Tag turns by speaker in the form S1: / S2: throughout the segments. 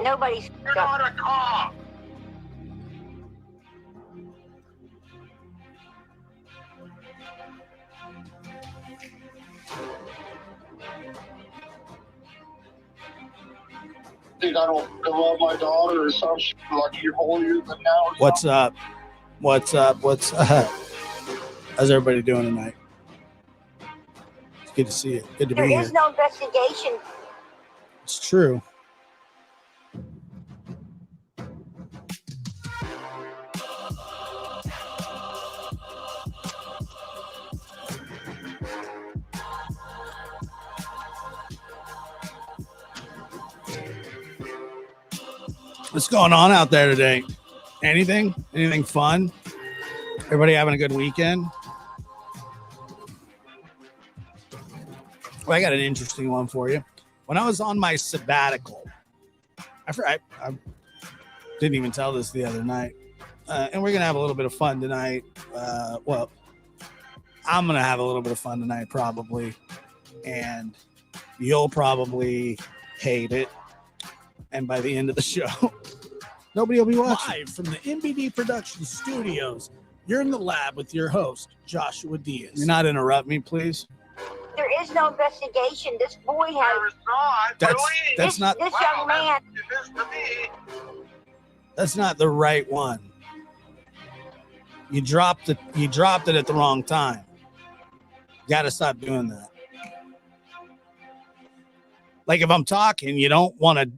S1: Nobody's.
S2: You're not a cop. Think I don't love my daughter or some shit like you're holier than now.
S3: What's up? What's up? What's up? How's everybody doing tonight? It's good to see you. Good to be here.
S1: There is no investigation.
S3: It's true. What's going on out there today? Anything? Anything fun? Everybody having a good weekend? Well, I got an interesting one for you. When I was on my sabbatical, I didn't even tell this the other night, and we're going to have a little bit of fun tonight. Well, I'm going to have a little bit of fun tonight probably, and you'll probably hate it. And by the end of the show, nobody will be watching. Live from the MBD Production Studios, you're in the lab with your host, Joshua Diaz. You're not interrupt me, please.
S1: There is no investigation. This boy has.
S3: That's not.
S1: This young man.
S3: That's not the right one. You dropped it at the wrong time. You got to stop doing that. Like if I'm talking, you don't want to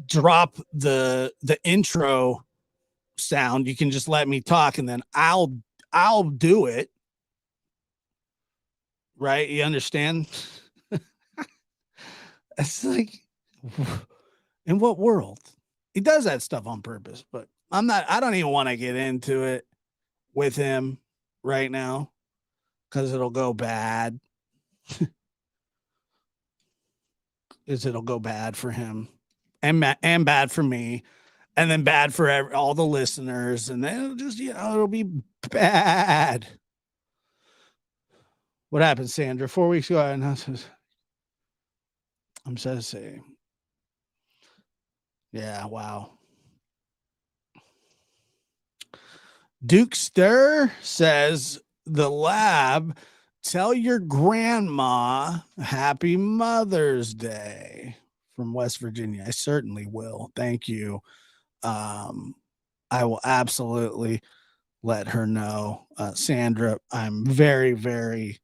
S3: drop the intro sound. You can just let me talk and then I'll do it. Right? You understand? It's like, in what world? He does that stuff on purpose, but I don't even want to get into it with him right now because it'll go bad. It'll go bad for him and bad for me, and then bad for all the listeners, and then it'll just, it'll be bad. What happened, Sandra? 4 weeks ago, I'm sad to say. Yeah, wow. Duke Stir says, the lab, tell your grandma happy Mother's Day from West Virginia. I certainly will. Thank you. I will absolutely let her know. Sandra, I'm very, very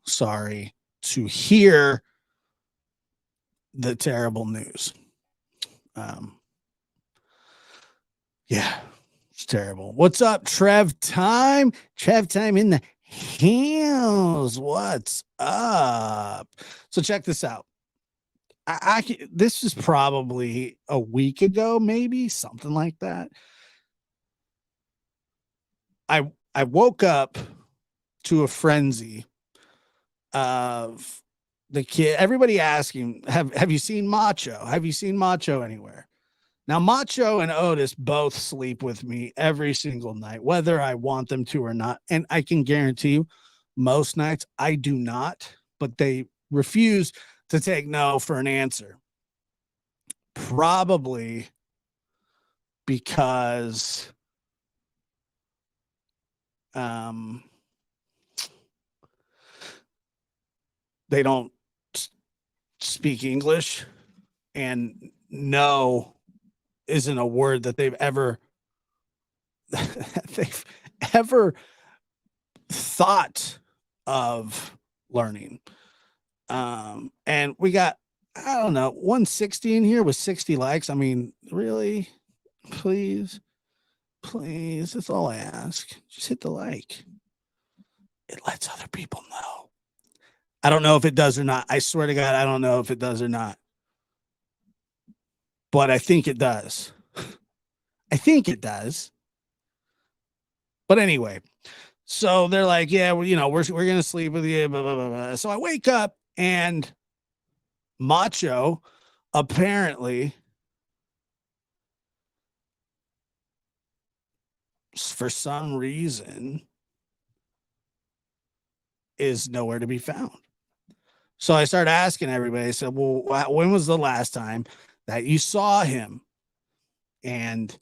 S3: sorry to hear the terrible news. Yeah, it's terrible. What's up, Trev Time? Trev Time in the hills. What's up? So check this out. This is probably a week ago, maybe something like that. I woke up to a frenzy of the kid. Everybody asking, have you seen Macho? Have you seen Macho anywhere? Now, Macho and Otis both sleep with me every single night, whether I want them to or not. And I can guarantee you, most nights I do not, but they refuse to take no for an answer. Probably because they don't speak English, and no isn't a word that they've ever thought of learning. And we got, I don't know, 160 in here with 60 likes. I mean, really? Please. That's all I ask. Just hit the like. It lets other people know. I don't know if it does or not. I swear to God, I don't know if it does or not. But I think it does. I think it does. But anyway, so they're like, yeah, well, we're going to sleep with you, blah, blah, blah, blah. So I wake up and Macho apparently, for some reason, is nowhere to be found. So I started asking everybody. I said, well, when was the last time that you saw him? and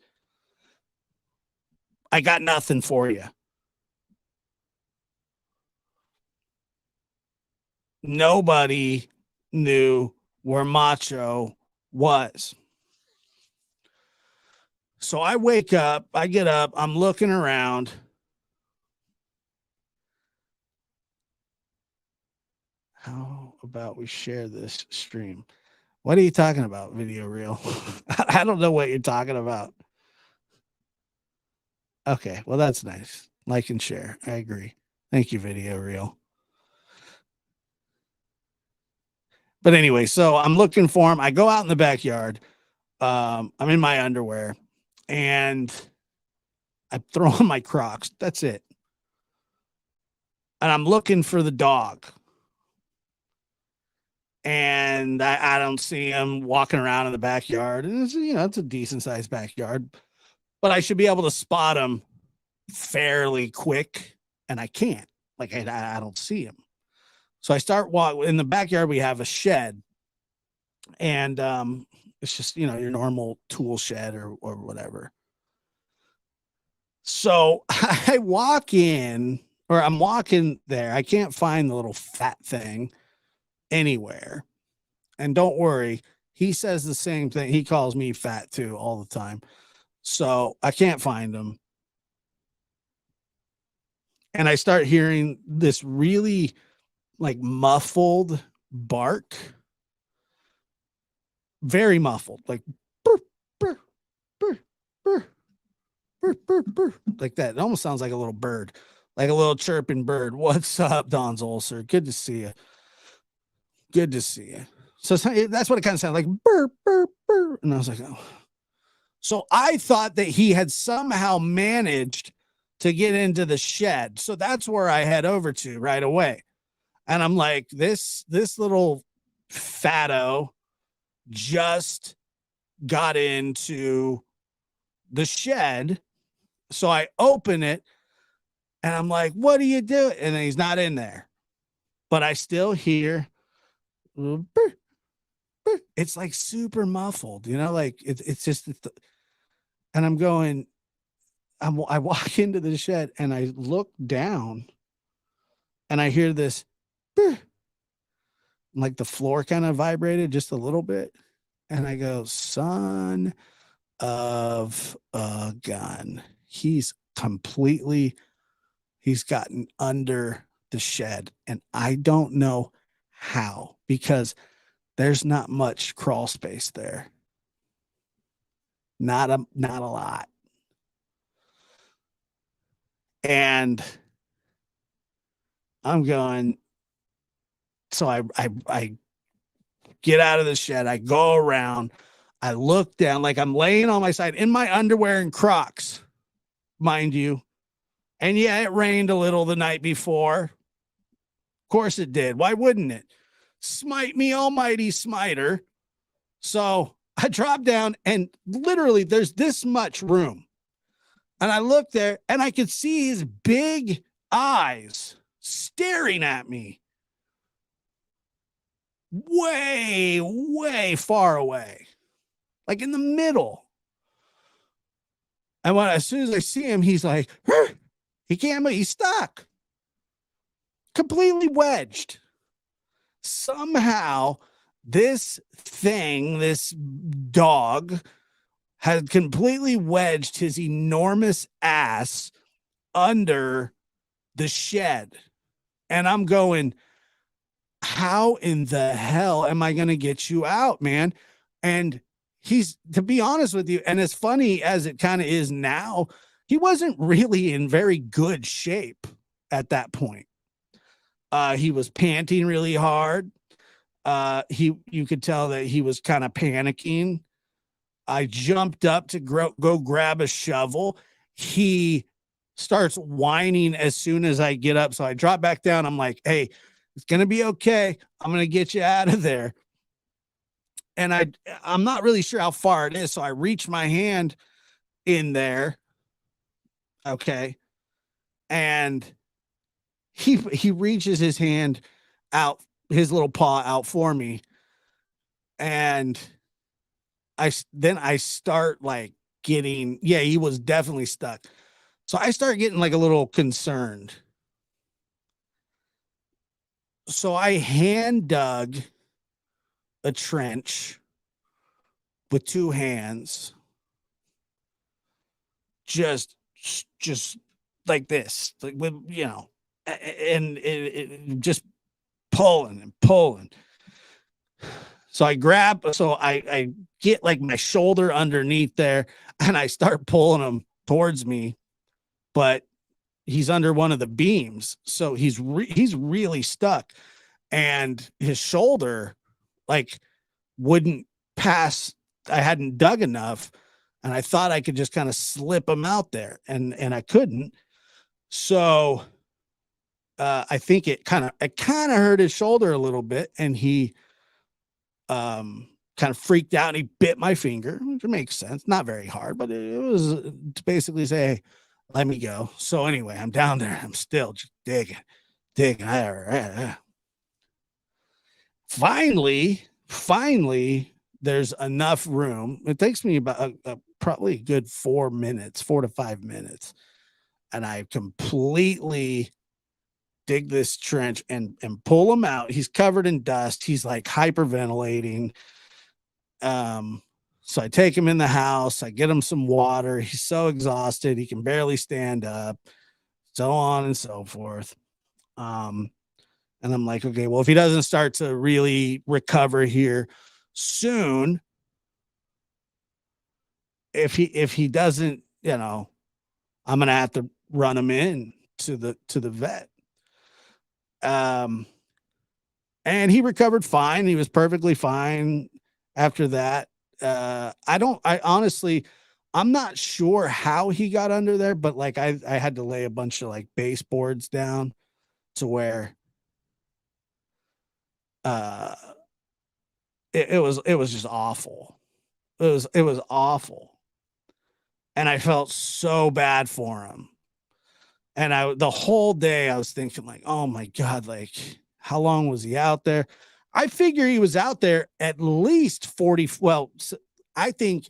S3: I got nothing for you. Nobody knew where Macho was. So I wake up, I get up, I'm looking around. How about we share this stream? What are you talking about, Video Reel? I don't know what you're talking about. Okay, well, that's nice. Like and share. I agree. Thank you, Video Reel. But anyway, so I'm looking for him. I go out in the backyard. I'm in my underwear and I throw on my Crocs. That's it. And I'm looking for the dog. And I don't see him walking around in the backyard. And it's, it's a decent sized backyard, but I should be able to spot him fairly quick. And I can't. Like, I don't see him. So I start walking in the backyard. We have a shed, and it's just, your normal tool shed or whatever. So I walk in, or I'm walking there. I can't find the little fat thing anywhere. And don't worry, he says the same thing. He calls me fat too all the time. So I can't find him. And I start hearing this really like muffled bark, very muffled, like burr, burr, burr, burr, burr, burr, burr, like that. It almost sounds like a little bird, like a little chirping bird. What's up, Don Zolcer? Good to see you. Good to see you. So that's what it kind of sounded like, burr, burr, burr. And I was like, oh. So I thought that he had somehow managed to get into the shed. So that's where I head over to right away. And I'm like, this little fatto just got into the shed. So I open it and I'm like, what do you do? And he's not in there, but I still hear, it's like super muffled, like it's just, and I'm going, I walk into the shed and I look down and I hear this, like the floor kind of vibrated just a little bit. And I go, son of a gun. He's gotten under the shed. And I don't know how, because there's not much crawl space there. Not a lot. And I'm going, so I get out of the shed. I go around. I look down like I'm laying on my side in my underwear and Crocs, mind you. And yeah, it rained a little the night before. Of course it did. Why wouldn't it? Smite me, almighty smiter. So I drop down and literally there's this much room. And I look there and I could see his big eyes staring at me. Way, way far away. Like in the middle. And as soon as I see him, he's like, he can't move. He's stuck. Completely wedged. Somehow, this dog had completely wedged his enormous ass under the shed. And I'm going, how in the hell am I going to get you out, man? And he's, to be honest with you, and as funny as it kind of is now, he wasn't really in very good shape at that point. He was panting really hard. You could tell that he was kind of panicking. I jumped up to go grab a shovel. He starts whining as soon as I get up. So I drop back down. I'm like, hey, it's going to be okay. I'm going to get you out of there. And I'm not really sure how far it is. So I reach my hand in there. Okay. And he reaches his hand out, his little paw out for me. And I start like getting, yeah, he was definitely stuck. So I started getting like a little concerned. So I hand dug a trench with 2 hands, just like this, like with, and it just pulling and pulling. So I get like my shoulder underneath there and I start pulling him towards me, but he's under one of the beams. So he's really stuck, and his shoulder like wouldn't pass. I hadn't dug enough, and I thought I could just kind of slip him out there, and I couldn't. So I think it kind of hurt his shoulder a little bit, and he kind of freaked out and he bit my finger, which makes sense. Not very hard, but it was to basically say, hey, let me go. So anyway, I'm down there. I'm still just digging. Finally, there's enough room. It takes me about probably a good 4 to 5 minutes. And I completely dig this trench and pull him out. He's covered in dust. He's like hyperventilating. So I take him in the house. I get him some water. He's so exhausted. He can barely stand up, so on and so forth. And I'm like, okay, well, if he doesn't start to really recover here soon, if he doesn't, I'm going to have to run him in to the vet. And he recovered fine. He was perfectly fine after that. I'm not sure how he got under there, but like I had to lay a bunch of like baseboards down to where it was just awful. It was awful. And I felt so bad for him. And the whole day I was thinking like, oh my God, like how long was he out there? I figure he was out there at least 40. Well, I think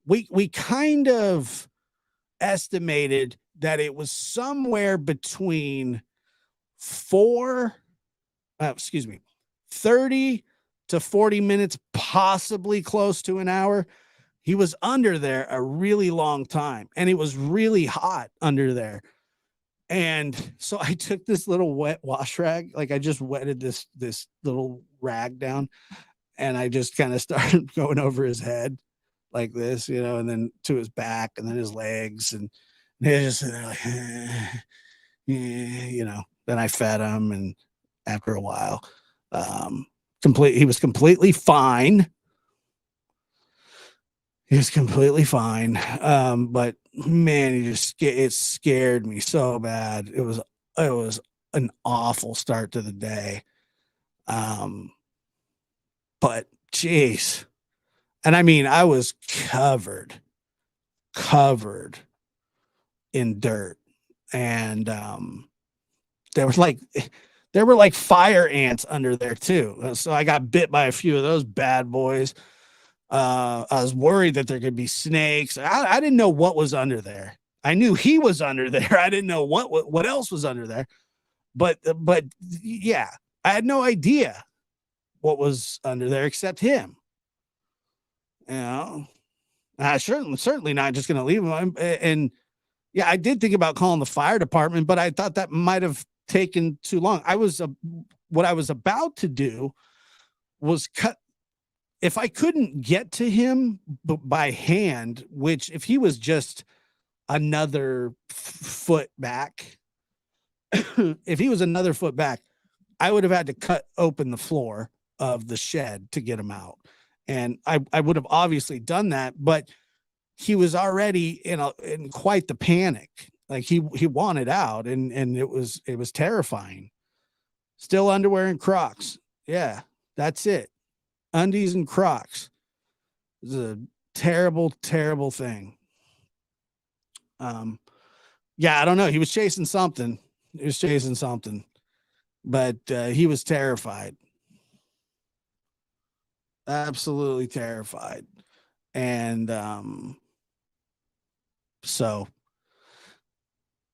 S3: we kind of estimated that it was somewhere between 30 to 40 minutes, possibly close to an hour. He was under there a really long time, and it was really hot under there. And so I took this little wet wash rag, like I just wetted this little rag down, and I just kind of started going over his head like this, and then to his back and then his legs. And they just like, then I fed him. And after a while, he was completely fine. He was completely fine. But man, it scared me so bad. It was an awful start to the day. But geez. And I mean, I was covered in dirt. And there were like fire ants under there too. So I got bit by a few of those bad boys. I was worried that there could be snakes. I didn't know what was under there. I knew he was under there. I didn't know what else was under there. But yeah, I had no idea what was under there except him. I certainly not just going to leave him. And yeah, I did think about calling the fire department, but I thought that might have taken too long. What I was about to do was cut. If I couldn't get to him by hand, which if he was just another foot back, if he was another foot back, I would have had to cut open the floor of the shed to get him out. And I would have obviously done that, but he was already in quite the panic. Like he wanted out, and it was terrifying. Still underwear and Crocs. Yeah, that's it. Undies and Crocs. It's a terrible, terrible thing. Yeah, I don't know. He was chasing something. But he was terrified. Absolutely terrified. And So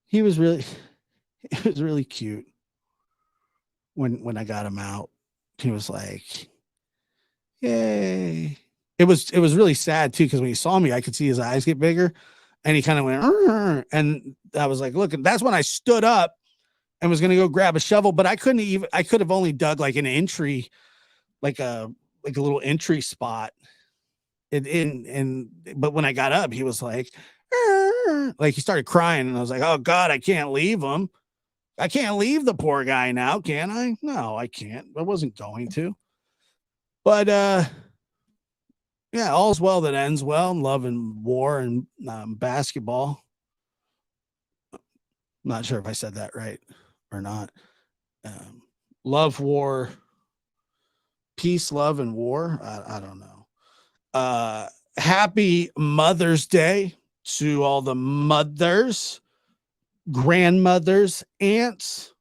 S3: he was really, it was really cute when I got him out. He was like, yay. It was really sad too, because when he saw me, I could see his eyes get bigger, and he kind of went, "Arr," and I was like, look, and that's when I stood up and was gonna go grab a shovel, but I could have only dug like an entry, like a little entry spot. But when I got up, he was like, "Arr," like he started crying, and I was like, oh God, I can't leave him. I can't leave the poor guy now, can I? No, I can't. I wasn't going to. But yeah, all's well that ends well. Love and war and basketball. I'm not sure if I said that right or not. Um, love, war, peace, love, and war. I don't know. Happy Mother's Day to all the mothers, grandmothers, aunts,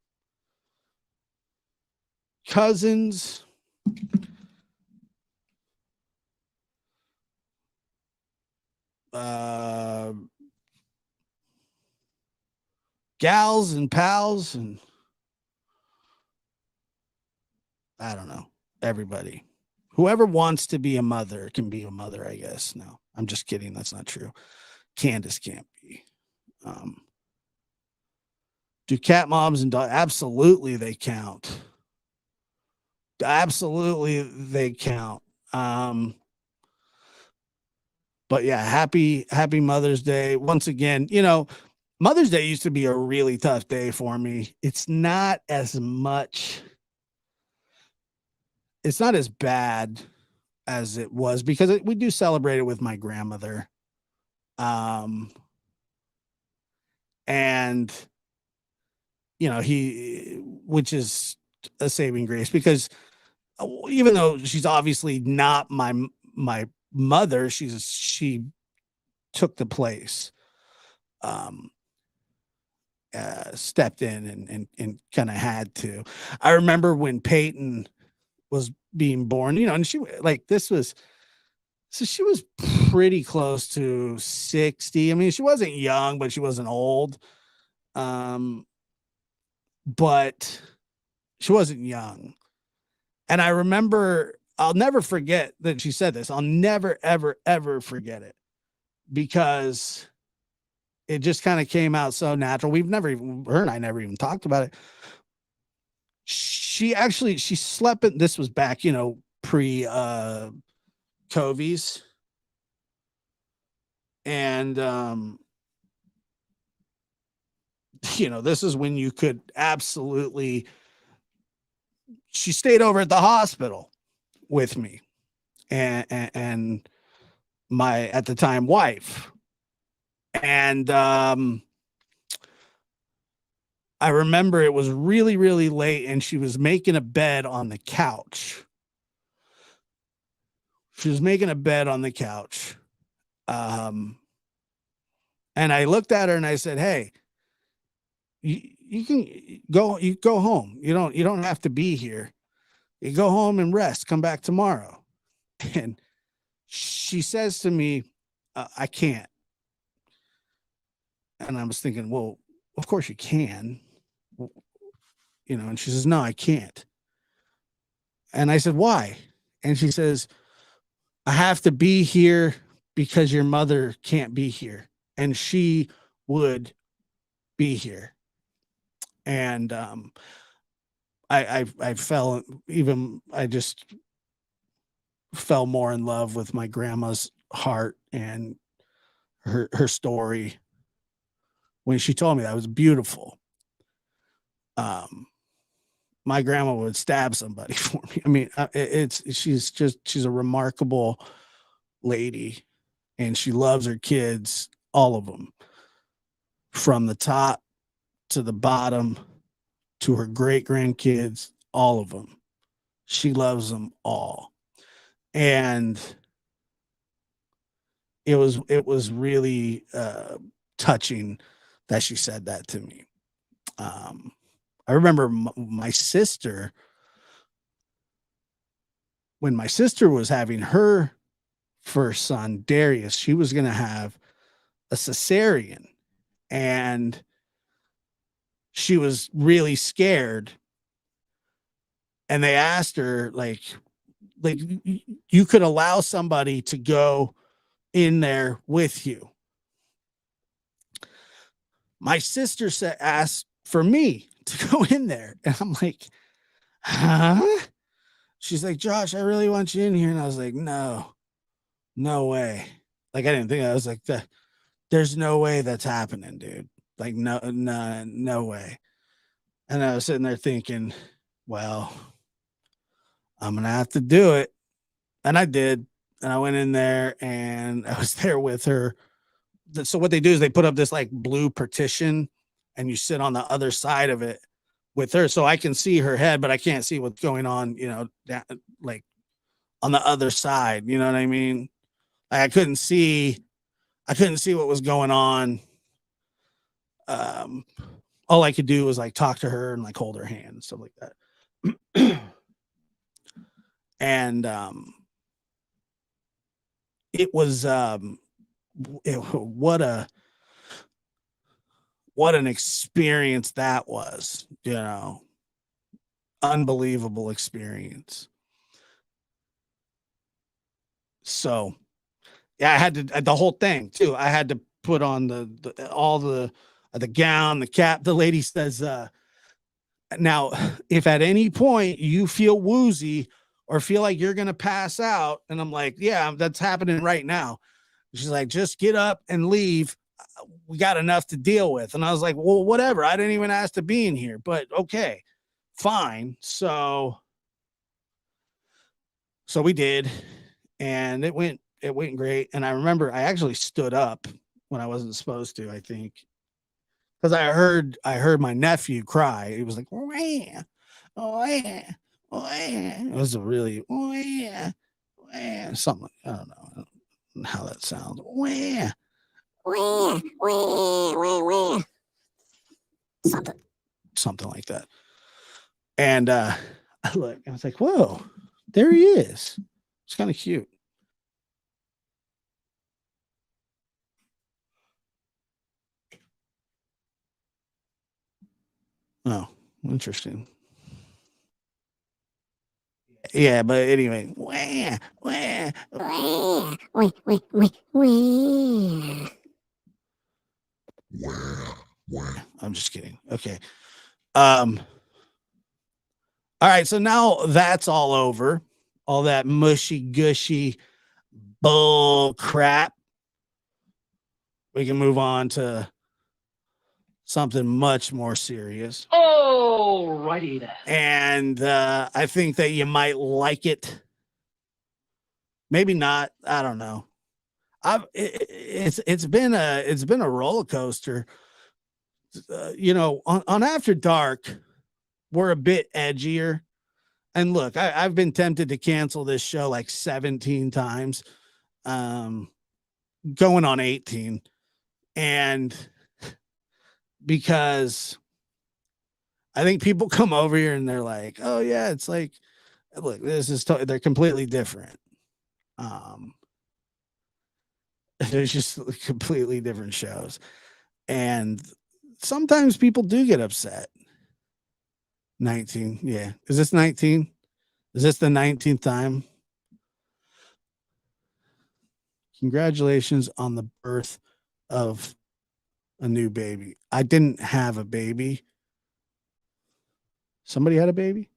S3: cousins, gals and pals, and I don't know, everybody. Whoever wants to be a mother can be a mother, I guess. No, I'm just kidding. That's not true. Candace can't be. Do cat moms and dogs? Absolutely, they count. Absolutely, they count. But yeah, happy Mother's Day. Once again, Mother's Day used to be a really tough day for me. It's not as bad as it was, because we do celebrate it with my grandmother. And which is a saving grace, because even though she's obviously not my mother, she took the place, stepped in and kind of had to. I remember when Peyton was being born, and she she was pretty close to 60. I mean, she wasn't young, but she wasn't old. But she wasn't young. And I remember, I'll never forget that she said this. I'll never, ever, ever forget it, because it just kind of came out so natural. Her and I never even talked about it. She slept in, this was back, pre Covies. And, this is when you could absolutely, she stayed over at the hospital with me and my, at the time, wife. And I remember it was really, really late, and she was making a bed on the couch. And I looked at her and I said, hey, you can go home. You don't have to be here. You go home and rest. Come back tomorrow. And she says to me, I can't. And I was thinking, well, of course you can, and she says, no, I can't. And I said, why? And she says, I have to be here because your mother can't be here, and she would be here. And I just fell more in love with my grandma's heart and her story when she told me that. It was beautiful. My grandma would stab somebody for me. I mean, she's a remarkable lady, and she loves her kids, all of them, from the top to the bottom, to her great grandkids, all of them. She loves them all. And it was really touching that she said that to me. I remember my sister, when my sister was having her first son, Darius, she was going to have a cesarean, and she was really scared. And they asked her, like you could allow somebody to go in there with you. My sister asked for me to go in there, and I'm like, huh? She's like, Josh, I really want you in here. And I was like, no way. Like, I didn't think, I was like, there's no way that's happening, dude. Like, no way. And I was sitting there thinking, well, I'm going to have to do it. And I did. And I went in there and I was there with her. So what they do is they put up this like blue partition and you sit on the other side of it with her. So I can see her head, but I can't see what's going on, down, like on the other side. You know what I mean? I couldn't see what was going on. All I could do was like talk to her and like hold her hand and stuff like that. And it was what an experience that was, unbelievable experience. So yeah, I had to, the whole thing too. I had to put on all the gown, the cap. The lady says, now, if at any point you feel woozy or feel like you're going to pass out, and I'm like, yeah, that's happening right now. She's like, just get up and leave. We got enough to deal with. And I was like, well, whatever. I didn't even ask to be in here, but okay, fine. So we did, and it went great. And I remember I actually stood up when I wasn't supposed to, I think, because I heard my nephew cry. He was like, oh yeah, oh yeah, oh yeah. It was a really, oh yeah, oh yeah, something. I don't know how that sounds. Oh yeah, oh yeah, something like that. And I look, I was like, whoa, there he is. It's kind of cute. Oh, interesting. Yeah, but anyway, I'm just kidding. Okay. All right, so now that's all over. All that mushy gushy bull crap. We can move on to something much more serious.
S4: Oh, righty then.
S3: And I think that you might like it. Maybe not. I don't know. It's been a roller coaster. On After Dark, we're a bit edgier. And look, I've been tempted to cancel this show like 17 times, going on 18. And because I think people come over here and they're like, oh yeah, it's like, look, they're completely different. There's just completely different shows. And sometimes people do get upset. 19. Yeah. Is this 19? Is this the 19th time? Congratulations on the birth of a new baby. I didn't have a baby. Somebody had a baby?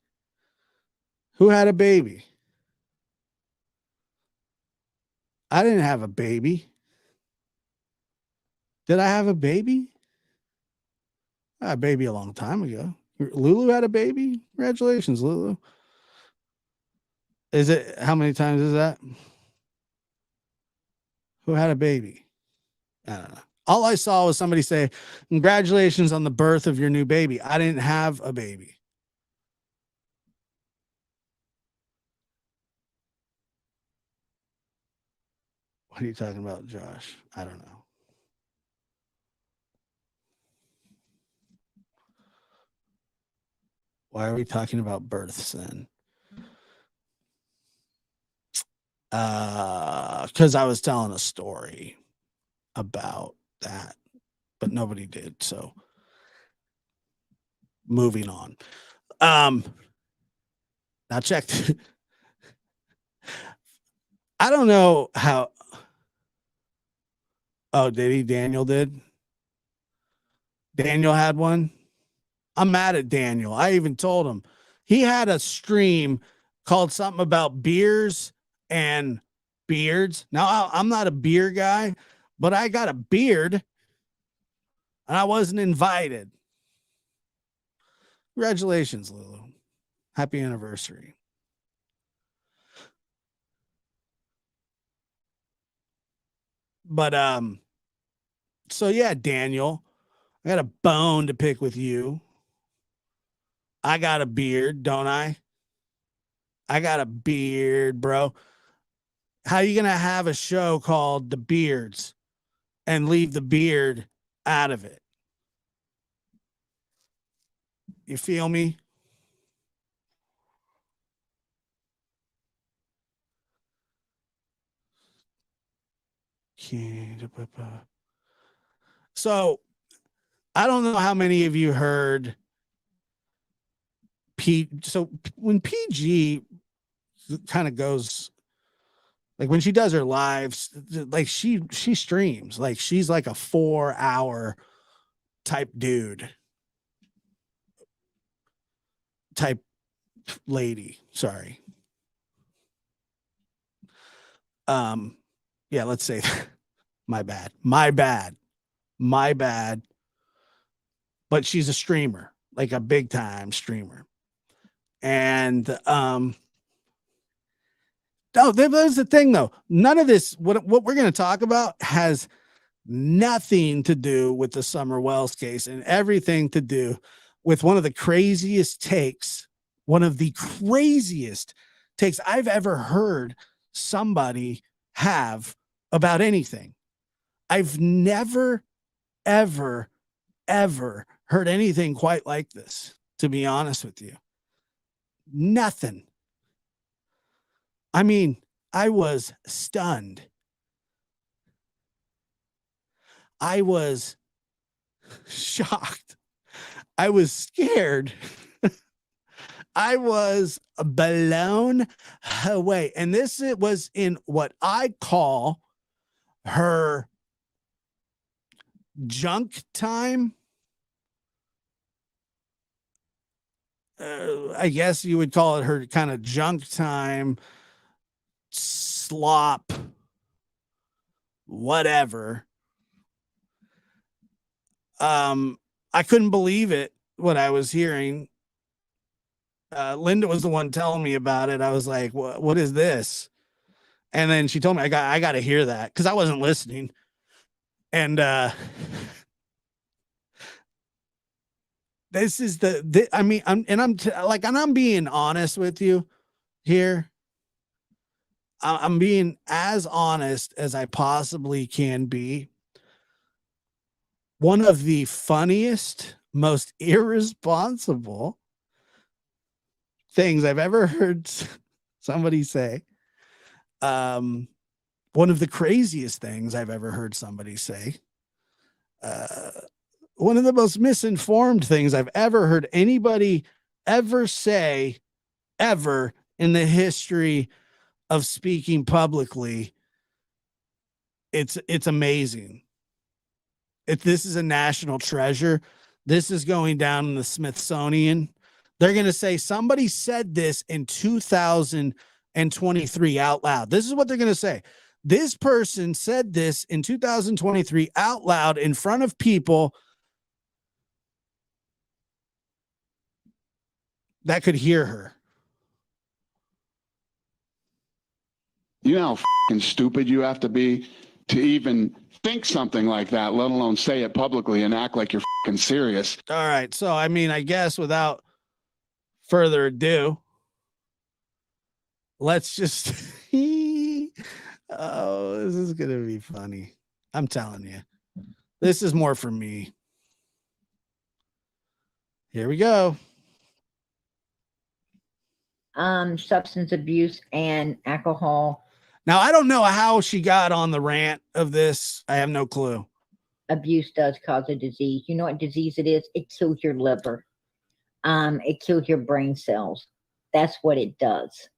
S3: Who had a baby? I didn't have a baby. Did I have a baby? I had a baby a long time ago. Lulu had a baby? Congratulations, Lulu. How many times is that? Who had a baby? I don't know. All I saw was somebody say, congratulations on the birth of your new baby. I didn't have a baby. What are you talking about, Josh? I don't know. Why are we talking about births then? Because I was telling a story about that, but nobody did. So moving on. Now check. I don't know how. Oh, did he? Daniel did. Daniel had one. I'm mad at Daniel. I even told him he had a stream called something about beers and beards. Now, I'm not a beer guy, but I got a beard and I wasn't invited. Congratulations, Lulu. Happy anniversary. But so yeah, Daniel, I got a bone to pick with you. I got a beard, don't I? I got a beard, bro. How you gonna have a show called The Beards and leave the beard out of it? You feel me? So I don't know how many of you heard so when PG kind of goes, like when she does her lives, like she streams, like she's like a 4-hour type dude, type lady. Sorry. Yeah, let's say that. My bad. But she's a streamer, like a big time streamer. And no, there's the thing though. None of this, what we're going to talk about has nothing to do with the Summer Wells case and everything to do with one of the craziest takes I've ever heard somebody have about anything. I've never, ever heard anything quite like this, to be honest with you. Nothing. I mean, I was stunned. I was shocked. I was scared. I was blown away. And this it was in what I call her junk time. I guess you would call it her kind of junk time, slop, whatever. I couldn't believe it, what I was hearing. Linda was the one telling me about it. I was like, what is this? And then she told me I got to hear that because I wasn't listening. And this is I mean, I'm being honest with you here. I'm being as honest as I possibly can be. One of the funniest, most irresponsible things I've ever heard somebody say. One of the craziest things I've ever heard somebody say. One of the most misinformed things I've ever heard anybody ever say, ever in the history of speaking publicly. It's amazing. This is a national treasure. This is going down in the Smithsonian. They're going to say somebody said this in 2023 out loud. This is what they're going to say. This person said this in 2023 out loud in front of people that could hear her.
S5: You know how fucking stupid you have to be to even think something like that, let alone say it publicly and act like you're fucking serious.
S3: All right. So, I mean, I guess without further ado, let's just oh, this is gonna be funny. I'm telling you, this is more for me. Here we go.
S6: Substance abuse and alcohol.
S3: Now, I don't know how she got on the rant of this. I have no clue.
S6: abuse does cause a disease. You know what disease it is? It kills your liver. It kills your brain cells. That's what it does,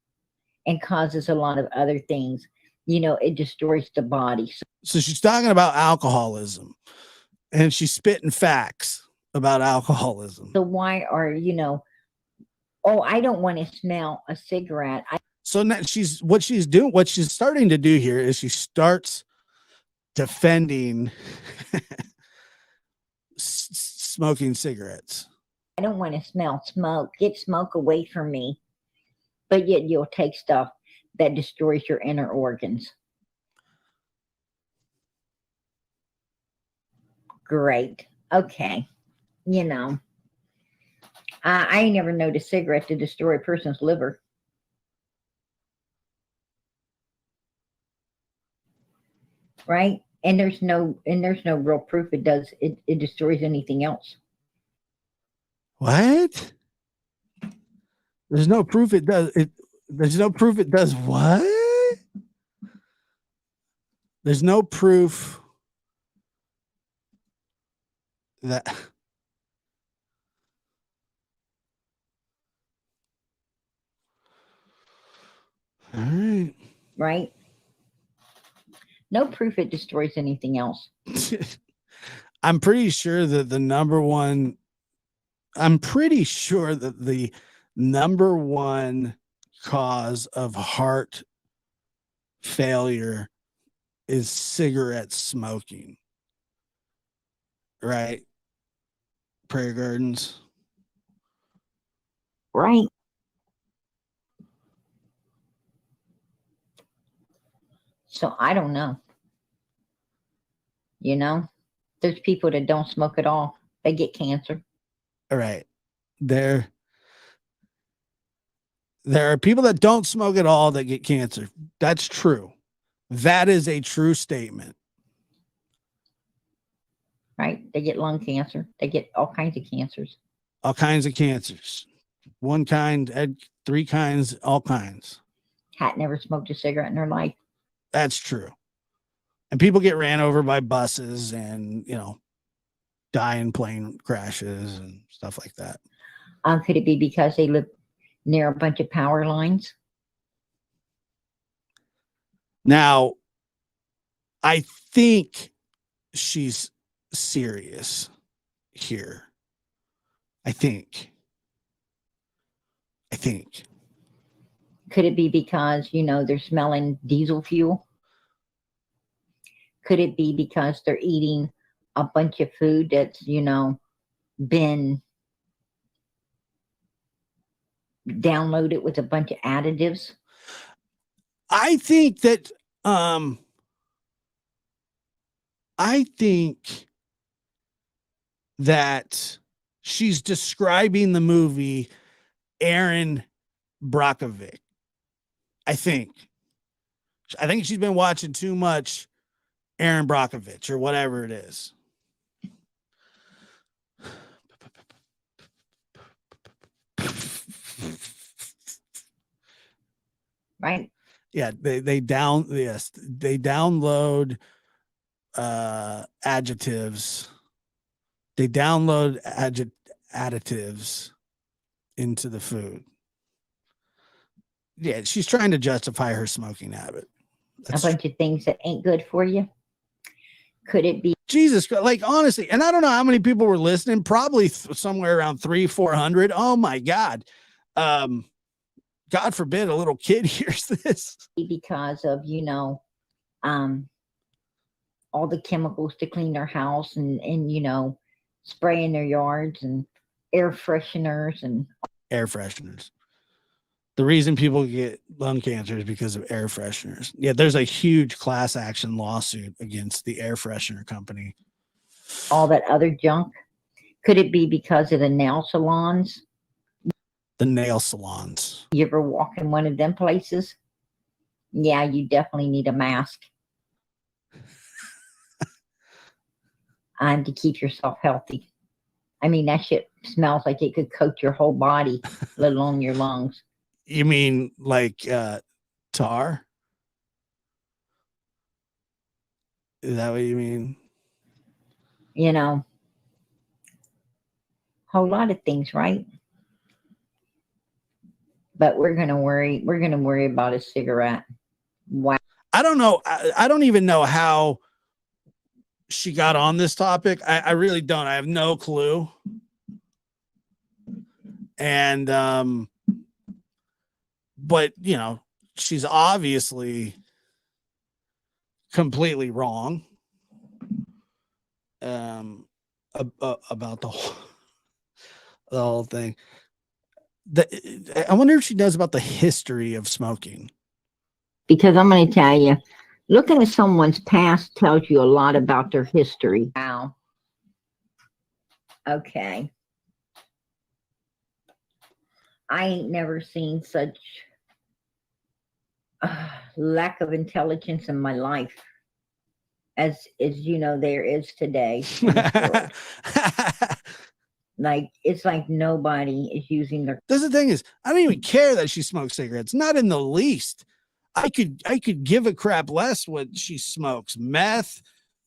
S6: and causes a lot of other things. It destroys the body.
S3: So she's talking about alcoholism, and she's spitting facts about alcoholism.
S6: So why are oh, I don't want to smell a cigarette.
S3: So now what she's starting to do here is she starts defending smoking cigarettes.
S6: I don't want to smell smoke. Get smoke away from me. But yet you'll take stuff that destroys your inner organs. Great. Okay. I ain't never known a cigarette to destroy a person's liver. Right? And there's no real proof it does. It destroys anything else.
S3: What? There's no proof it does it. There's no proof it does what? There's no proof that all right.
S6: Right? No proof it destroys anything else.
S3: I'm pretty sure that the number one cause of heart failure is cigarette smoking. Right? Prairie Gardens.
S6: Right. So I don't know. There's people that don't smoke at all. They get cancer.
S3: All right. There are people that don't smoke at all that get cancer. That's true. That is a true statement.
S6: Right? They get lung cancer. They get all kinds of cancers.
S3: All kinds of cancers. One kind, three kinds, all kinds.
S6: Had never smoked a cigarette in their life.
S3: That's true. And people get ran over by buses and, die in plane crashes and stuff like that.
S6: Could it be because they live near a bunch of power lines?
S3: Now, I think she's serious here. I think.
S6: Could it be because, they're smelling diesel fuel? Could it be because they're eating a bunch of food that's, been downloaded with a bunch of additives?
S3: I think that she's describing the movie Aaron Brockovich. I think she's been watching too much Aaron Brockovich or whatever it is.
S6: Right.
S3: Yeah, they download adjectives. They download additives into the food. Yeah, she's trying to justify her smoking habit.
S6: A bunch of things that ain't good for you. Could it be?
S3: Jesus Christ, like honestly, and I don't know how many people were listening, probably somewhere around 300-400. Oh my God. God forbid a little kid hears this.
S6: Because of, all the chemicals to clean their house and spraying their yards and air fresheners.
S3: The reason people get lung cancer is because of air fresheners. Yeah, there's a huge class action lawsuit against the air freshener company.
S6: All that other junk. Could it be because of the nail salons?
S3: The nail salons.
S6: You ever walk in one of them places? Yeah, you definitely need a mask. To keep yourself healthy. I mean, that shit smells like it could coat your whole body, let alone your lungs.
S3: You mean like tar? Is that what you mean?
S6: You know, whole lot of things, right? But we're gonna worry about a cigarette. Wow.
S3: I don't know. I don't even know how she got on this topic. I really don't. I have no clue. And but you know, she's obviously completely wrong about the whole thing. I wonder if she knows about the history of smoking.
S6: Because I'm going to tell you, looking at someone's past tells you a lot about their history. Wow. Okay. I ain't never seen such lack of intelligence in my life as you know there is today in this world. Like, it's like nobody is using their.
S3: That's the thing is, I don't even care that she smokes cigarettes. Not in the least. I could give a crap less what she smokes. Meth,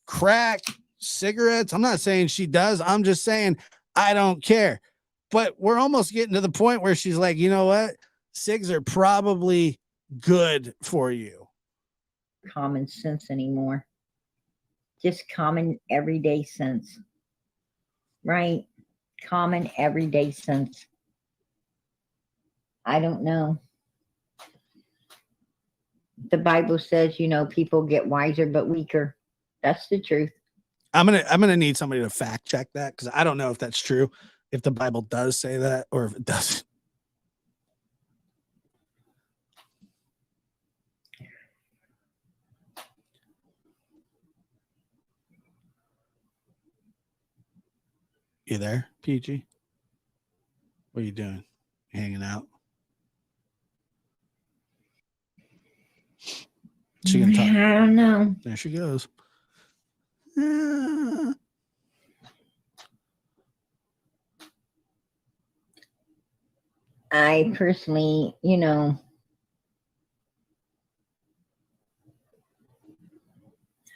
S3: crack, cigarettes. I'm not saying she does. I'm just saying I don't care. But we're almost getting to the point where she's like, you know what? Cigs are probably good for you.
S6: Common sense anymore. Just common everyday sense. Right? Common everyday sense. I don't know. The Bible says, you know, people get wiser but weaker. That's the truth.
S3: I'm gonna need somebody to fact check that, because I don't know if that's true, if the Bible does say that or if it doesn't. You there, PG? What are you doing? You hanging out? She gonna talk?
S6: I don't know.
S3: There she goes.
S6: I personally, you know,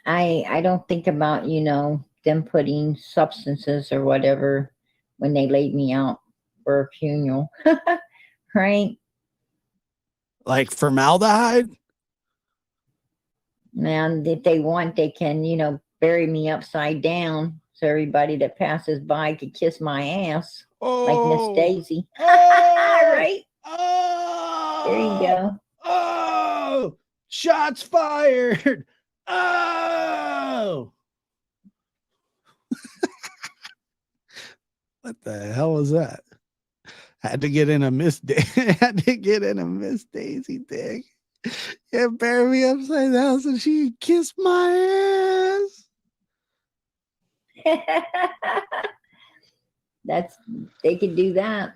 S6: I don't think about, you know, them putting substances or whatever when they laid me out for a funeral. Right?
S3: Like formaldehyde?
S6: And if they want, they can, you know, bury me upside down so everybody that passes by could kiss my ass. Like Miss Daisy. Right?
S3: Oh,
S6: There you go.
S3: Oh, shots fired. Oh. What the hell was that? Had to get in a Miss Daisy thing. Yeah, bury me upside down so she could kiss my ass.
S6: They could do that.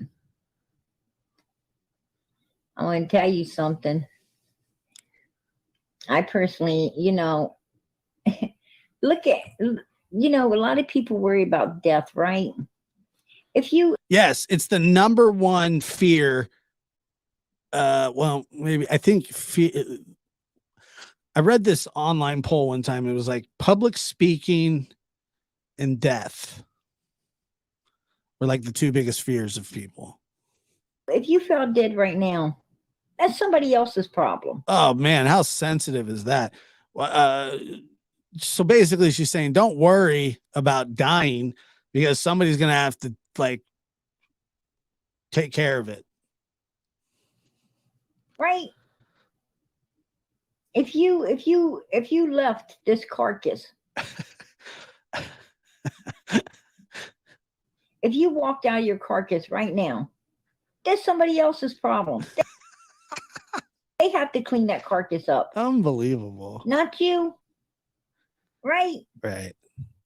S6: I want to tell you something. I personally, you know, look at, you know, a lot of people worry about death, right?
S3: Yes, it's the number one fear. Well, maybe I think I read this online poll one time. It was like public speaking and death were like the two biggest fears of people.
S6: If you fell dead right now, that's somebody else's problem.
S3: Oh man, how sensitive is that? So basically she's saying don't worry about dying because somebody's gonna have to like take care of it.
S6: Right? If you left this carcass, if you walked out of your carcass right now, that's somebody else's problem. They have to clean that carcass up.
S3: Unbelievable.
S6: Not you. Right?
S3: Right.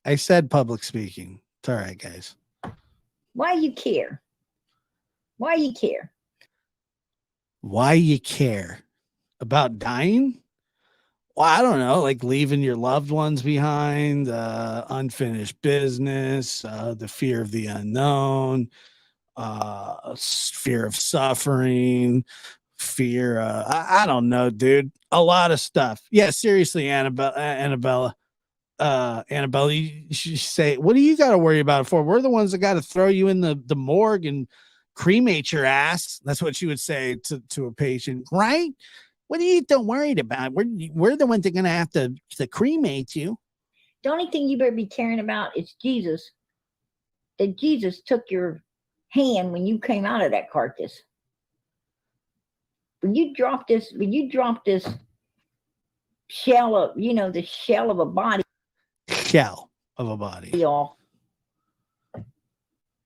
S3: I said public speaking. It's all right, guys.
S6: Why you care? Why you care?
S3: Why you care about dying? Well, I don't know, like leaving your loved ones behind, unfinished business, the fear of the unknown, fear of suffering, fear. I don't know, dude. A lot of stuff. Yeah, seriously, Annabella. Annabelle, you say, what do you got to worry about it for? We're the ones that got to throw you in the morgue and cremate your ass. That's what she would say to a patient, right? What are you don't worried about? We're the ones that are gonna have to cremate you.
S6: The only thing you better be caring about is Jesus. That Jesus took your hand when you came out of that carcass. When you drop this shell of, the shell of a body,
S3: Shell of a body.
S6: y'all,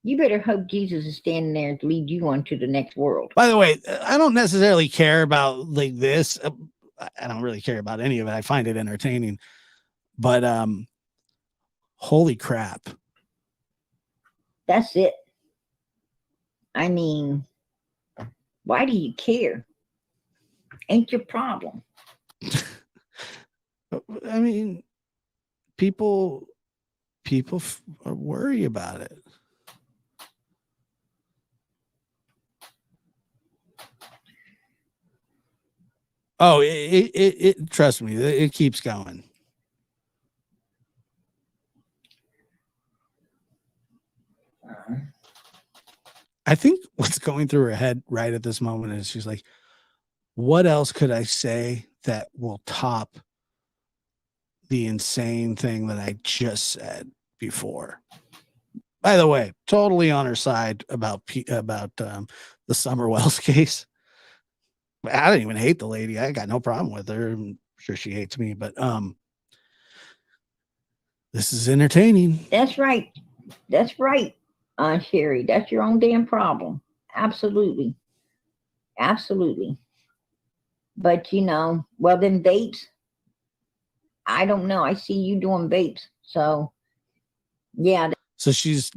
S6: you better hope Jesus is standing there to lead you on to the next world.
S3: By the way, I don't necessarily care about like this. I don't really care about any of it. I find it entertaining, but holy crap.
S6: That's it. I mean, why do you care? Ain't your problem.
S3: I mean, people worry about it. Oh, it trust me, it keeps going. I think what's going through her head right at this moment is she's like, what else could I say that will top the insane thing that I just said before? By the way, totally on her side about the Summer Wells case. I don't even hate the lady. I got no problem with her. I'm sure she hates me, but this is entertaining.
S6: That's right. That's right, Sherry. That's your own damn problem. Absolutely. Absolutely. But well, then vapes, I don't know. I see you doing vapes. So yeah.
S3: So she's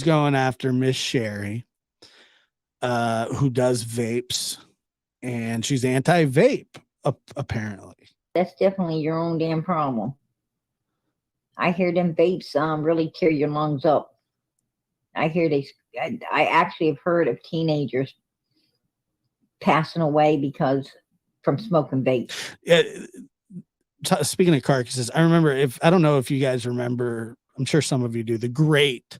S3: going after Miss Sherry, who does vapes, and she's anti-vape, apparently. That's
S6: definitely your own damn problem. I hear them vapes really tear your lungs up. I actually have heard of teenagers passing away from smoking vapes.
S3: Speaking of carcasses, I don't know if you guys remember, I'm sure some of you do, the great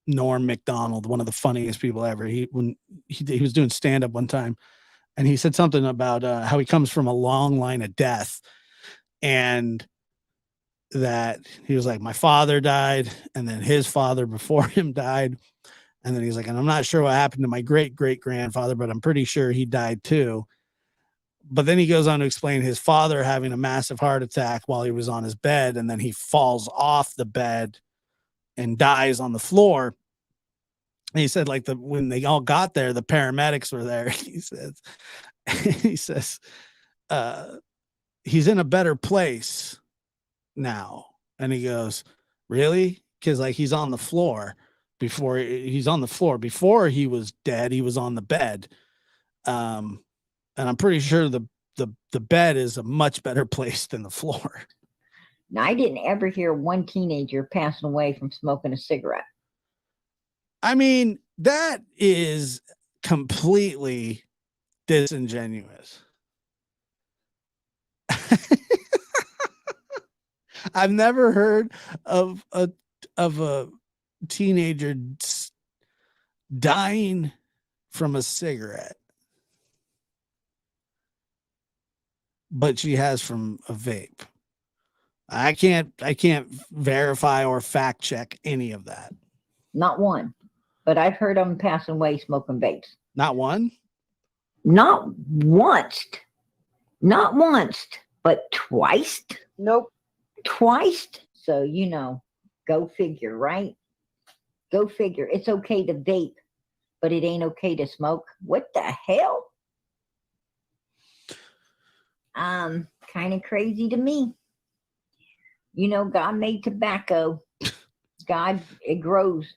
S3: Norm Macdonald, one of the funniest people ever. He was doing stand-up one time, and he said something about how he comes from a long line of death, and that he was like, my father died, and then his father before him died, and then he's like, and I'm not sure what happened to my great-great-grandfather, but I'm pretty sure he died too. But then he goes on to explain his father having a massive heart attack while he was on his bed, and then he falls off the bed and dies on the floor. And he said, like, when they all got there, the paramedics were there. He says, he's in a better place now. And he goes, really? Because like he's on the floor before he was dead, he was on the bed. And I'm pretty sure the bed is a much better place than the floor.
S6: Now, I didn't ever hear one teenager passing away from smoking a cigarette.
S3: I mean, that is completely disingenuous. I've never heard of a teenager dying from a cigarette, but she has from a vape. I can't verify or fact check any of that.
S6: Not one, but I've heard of them passing away smoking vapes.
S3: Not one?
S6: Not once. Not once, but twice.
S1: Nope.
S6: Twice. So, go figure, right? Go figure. It's okay to vape, but it ain't okay to smoke. What the hell? Kind of crazy to me. God made tobacco. God, it grows.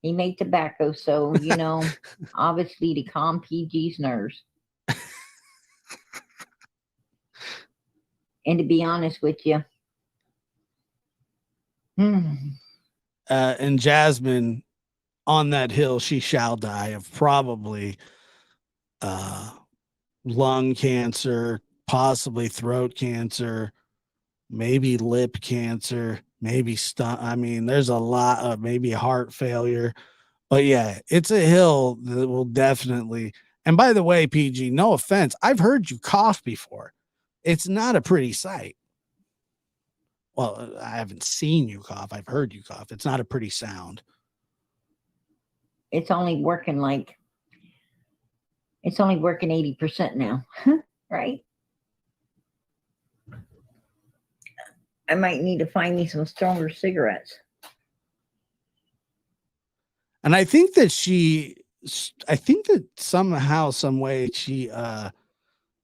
S6: He made tobacco, so, obviously to calm PG's nerves. And to be honest with you,
S3: and Jasmine, on that hill, she shall die of probably lung cancer, possibly throat cancer. maybe lip cancer, maybe I mean, there's a lot of maybe heart failure. But yeah, it's a hill that will definitely. And by the way, PG, no offense, I've heard you cough before. It's not a pretty sight. Well, I haven't seen you cough. I've heard you cough. It's not a pretty sound.
S6: It's only working 80% now, right? I might need to find me some stronger cigarettes.
S3: And I think that somehow, some way she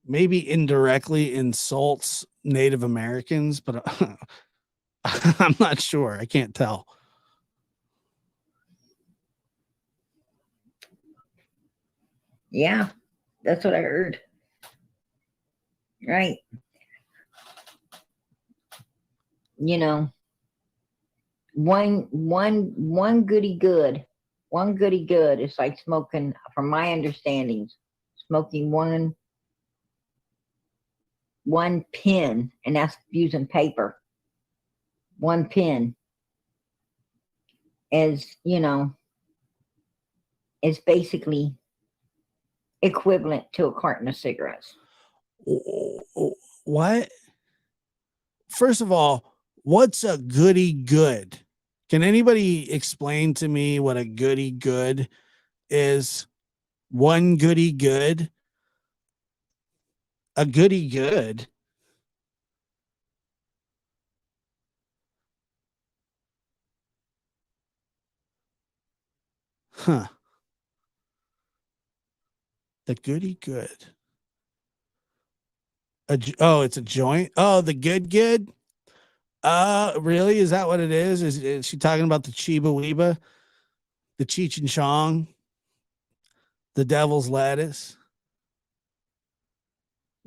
S3: maybe indirectly insults Native Americans, but I'm not sure. I can't tell.
S6: Yeah, that's what I heard. Right. You know, one goody good is like smoking, from my understandings, smoking one pin, and that's using paper. One pin is basically equivalent to a carton of cigarettes.
S3: What? First of all, what's a goody good? Can anybody explain to me what a goody good is? One goody good? A goody good? Huh. The goody good. It's a joint. Oh, the good. Really? Is that what it is? Is she talking about the Chiba Weeba, the Cheech and Chong, the Devil's Lettuce,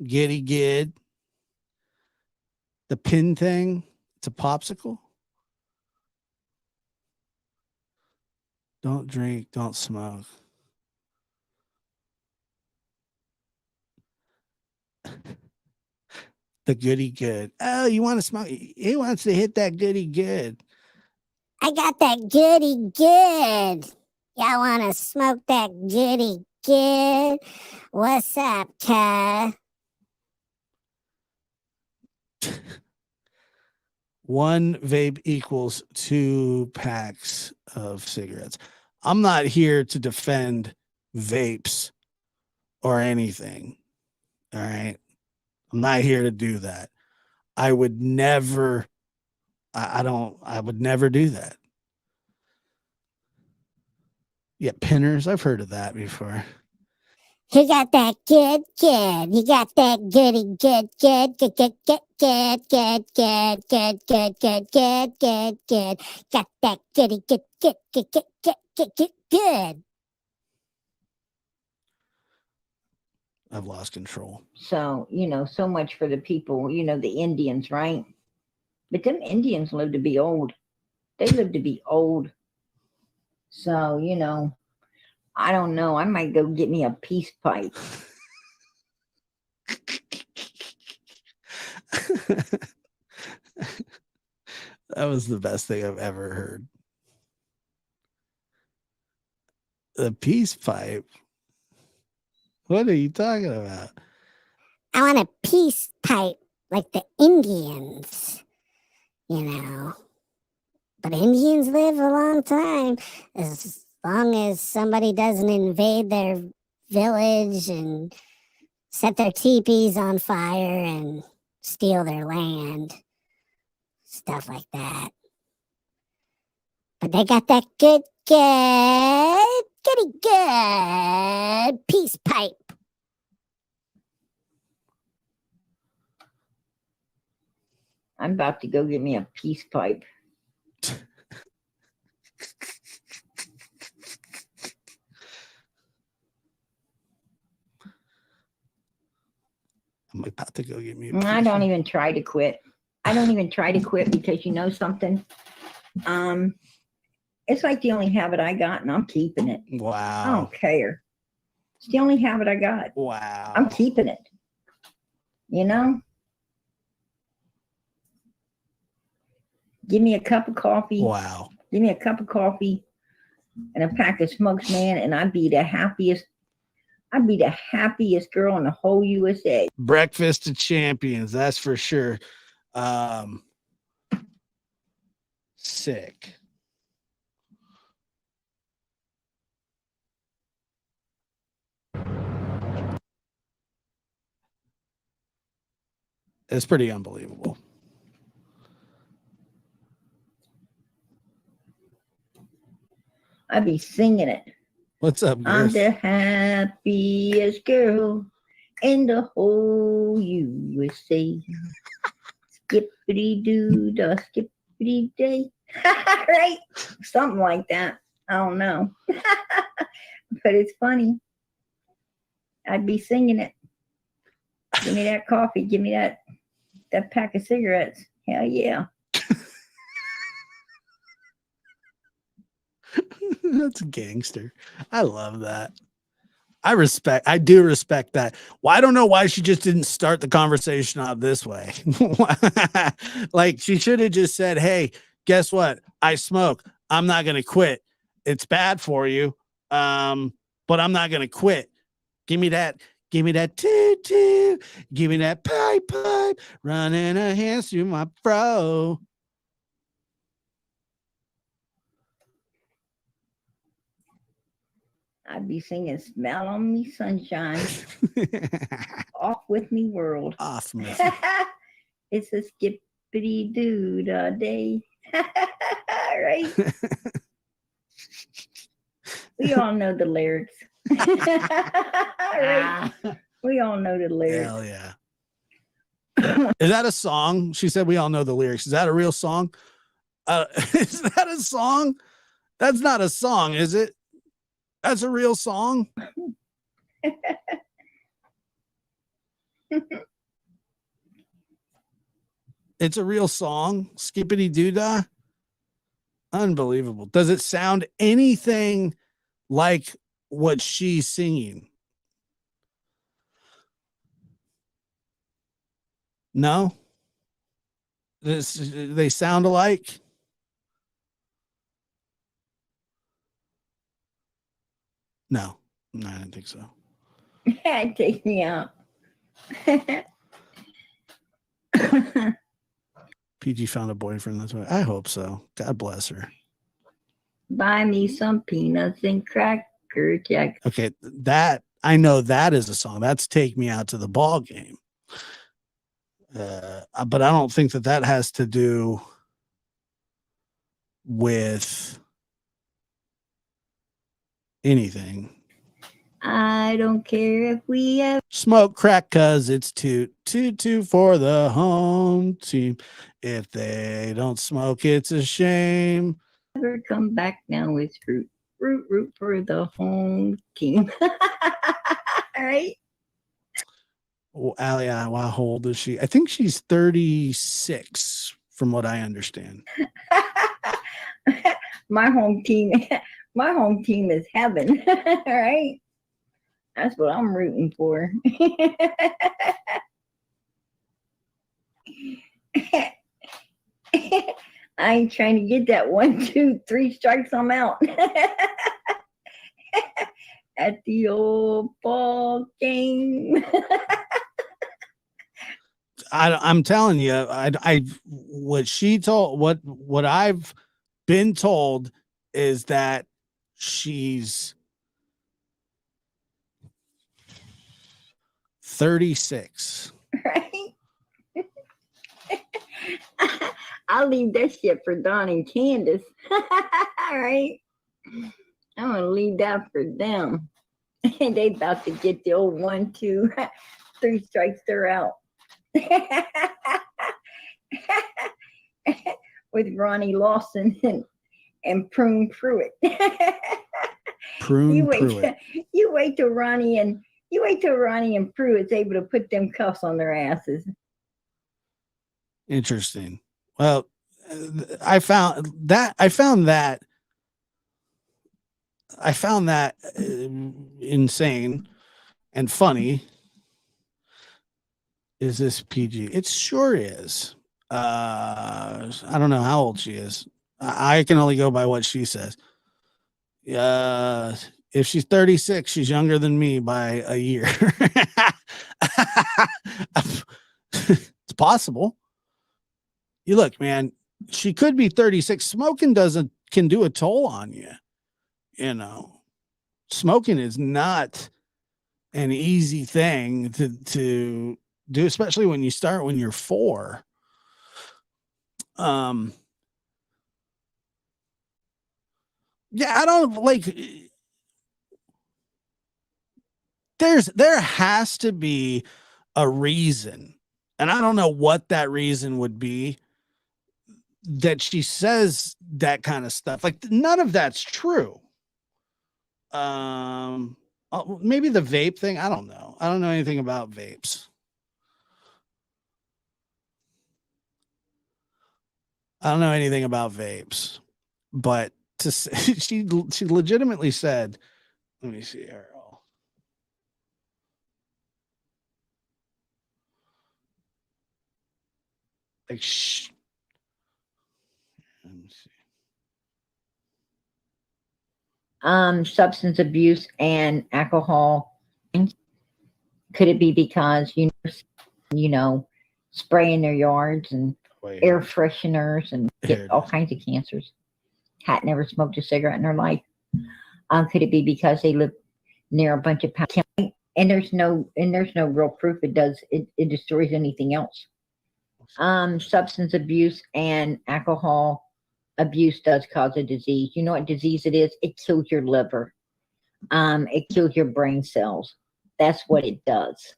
S3: Giddy Gid, the pin thing? It's a popsicle. Don't drink, don't smoke. The goody good. Oh, you want to smoke? He wants to hit that goody good.
S7: I got that goody good. Y'all want to smoke that goody good? What's up, cuz?
S3: One vape equals 2 packs of cigarettes. I'm not here to defend vapes or anything. All right. I'm not here to do that. I would never, I would never do that. Yeah, pinners. I've heard of that before.
S7: He got that good. He got that goody good. Got that goody good.
S3: I've lost control.
S6: So, so much for the people, the Indians, right? But them Indians live to be old. They live to be old. So, I don't know. I might go get me a peace pipe.
S3: That was the best thing I've ever heard. The peace pipe. What are you talking about?
S7: I want a peace pipe like the Indians, But Indians live a long time, as long as somebody doesn't invade their village and set their teepees on fire and steal their land. Stuff like that. But they got that goody good peace pipe.
S6: I'm about to go get me a peace pipe.
S3: I'm about to go get me a
S6: I don't even try to quit. I don't even try to quit because you know something? It's like the only habit I got and I'm keeping it.
S3: Wow.
S6: I don't care. It's the only habit I got.
S3: Wow.
S6: I'm keeping it. Give me a cup of coffee.
S3: Wow.
S6: Give me a cup of coffee and a pack of smokes, man, and I'd be the happiest girl in the whole USA.
S3: Breakfast of champions, that's for sure. Sick. It's pretty unbelievable.
S6: I'd be singing it.
S3: What's up,
S6: I'm
S3: Griff?
S6: the happiest girl in the whole USA. Skippity doo da skippity day. Right? Something like that. I don't know. But it's funny. I'd be singing it. Give me that coffee. Give me that pack of cigarettes. Hell yeah.
S3: That's gangster. I love that. I do respect that. Well, I don't know why she just didn't start the conversation out this way. Like she should have just said, hey, guess what? I smoke. I'm not going to quit. It's bad for you. But I'm not going to quit. Give me that toot toot. Give me that pipe, running her hands through my fro.
S6: I'd be singing Smell on Me Sunshine. Off with me world.
S3: Off me.
S6: It's a skippity doo da day. Right? We all know the lyrics. Right? We all know the lyrics.
S3: Hell yeah. Is that a song? She said we all know the lyrics. Is that a real song? Is that a song? That's not a song, is it? That's a real song. It's a real song. Skippity doo-dah. Unbelievable. Does it sound anything like what she's singing? No? They sound alike? No, I didn't think so.
S6: Take me out.
S3: PG found a boyfriend. That's why I hope so. God bless her.
S6: Buy me some peanuts and cracker jack.
S3: Okay, that I know that is a song. That's Take Me Out to the Ball Game. But I don't think that has to do with anything.
S6: I don't care if we ever
S3: Smoke crack cause it's toot for the home team. If they don't smoke, it's a shame.
S6: come back now, it's root for the home team. All right.
S3: Well, Allie, how old is she? I think she's 36 from what I understand.
S6: My home team is heaven. All right. That's what I'm rooting for. I ain't trying to get that 1, 2, 3 strikes, I'm out. At the old ball game.
S3: I'm telling you, what I've been told is that she's 36.
S6: Right? I'll leave that shit for Don and Candace. All right. I'm gonna leave that for them. They about to get the old 1, 2, 3 strikes, they're out. With Ronnie Lawson and Prune Pruitt. You wait till Ronnie and Pruitt's able to put them cuffs on their asses.
S3: Interesting. Well, I found that insane and funny. Is this PG? It sure is. I don't know how old she is. I can only go by what she says. If she's 36, she's younger than me by a year. It's possible. You look, man, she could be 36. Smoking can do a toll on you. You know, smoking is not an easy thing to do, especially when you start when you're 4. Yeah, I don't like, there has to be a reason, and I don't know what that reason would be, that she says that kind of stuff. Like, none of that's true. Maybe the vape thing, I don't know. I don't know anything about vapes. I don't know anything about vapes, but to say, she legitimately said, let me see here. Like, let me see.
S6: Substance abuse and alcohol. Could it be because you know, spraying their yards and
S3: Wait,
S6: air fresheners and
S3: Here
S6: get
S3: it
S6: all
S3: is.
S6: kinds of cancers? Had never smoked a cigarette in their life. Could it be because they live near a bunch of and there's no real proof it destroys anything else. Substance abuse and alcohol abuse does cause a disease. You know what disease it is? It kills your liver. It kills your brain cells. That's what it does,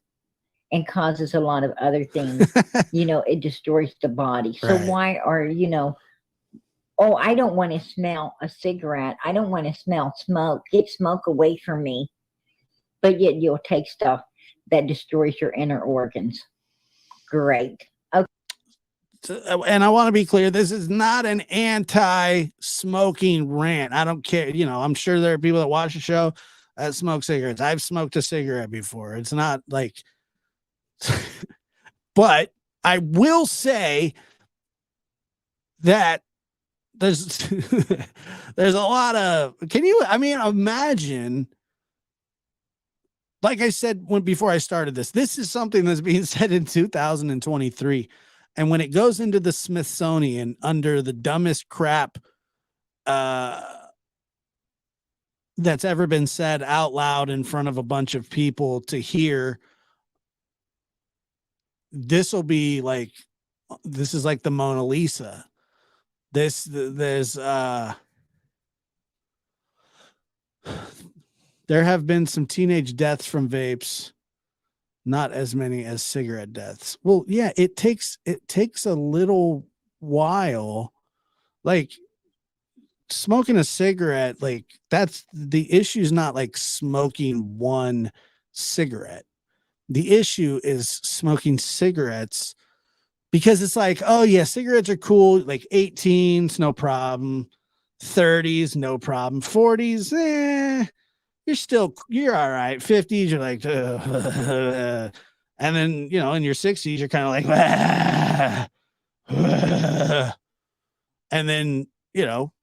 S6: and causes a lot of other things. You know, it destroys the body. So
S3: Right.
S6: why are, you know, oh, I don't want to smell a cigarette. I don't want to smell smoke. Get smoke away from me. But yet you'll take stuff that destroys your inner organs. Great.
S3: And I want to be clear, this is not an anti-smoking rant. I don't care. You know, I'm sure there are people that watch the show that smoke cigarettes. I've smoked a cigarette before. It's not like, but I will say that there's there's a lot of, imagine, like I said before I started this is something that's being said in 2023. And when it goes into the Smithsonian under the dumbest crap that's ever been said out loud in front of a bunch of people to hear, this is like the Mona Lisa. There have been some teenage deaths from vapes, not as many as cigarette deaths. Well, yeah, it takes a little while. Like, smoking a cigarette, like, that's the issue, is not like smoking one cigarette. The issue is smoking cigarettes, because it's like, oh yeah, cigarettes are cool, like 18s, no problem. 30s, no problem. 40s, you're all right. 50s, you're like, and then, you know, in your 60s, you're kind of like, and then, you know,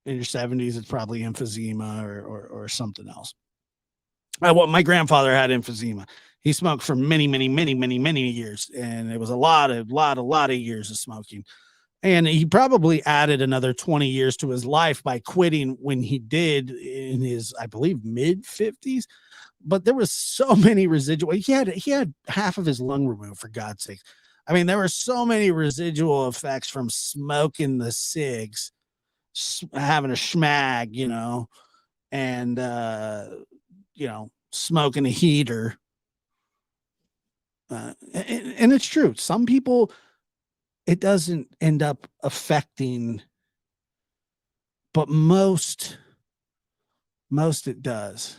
S3: in your 70s, it's probably emphysema or something else. Well, my grandfather had emphysema. He smoked for many, many, many, many, many years, and it was a lot of years of smoking. And he probably added another 20 years to his life by quitting when he did in his, I believe, mid 50s. But there was so many residual. He had half of his lung removed, for God's sake. I mean, there were so many residual effects from smoking the cigs, having a schmag, you know, and you know, smoking a heater. And it's true. Some people, it doesn't end up affecting, but most it does.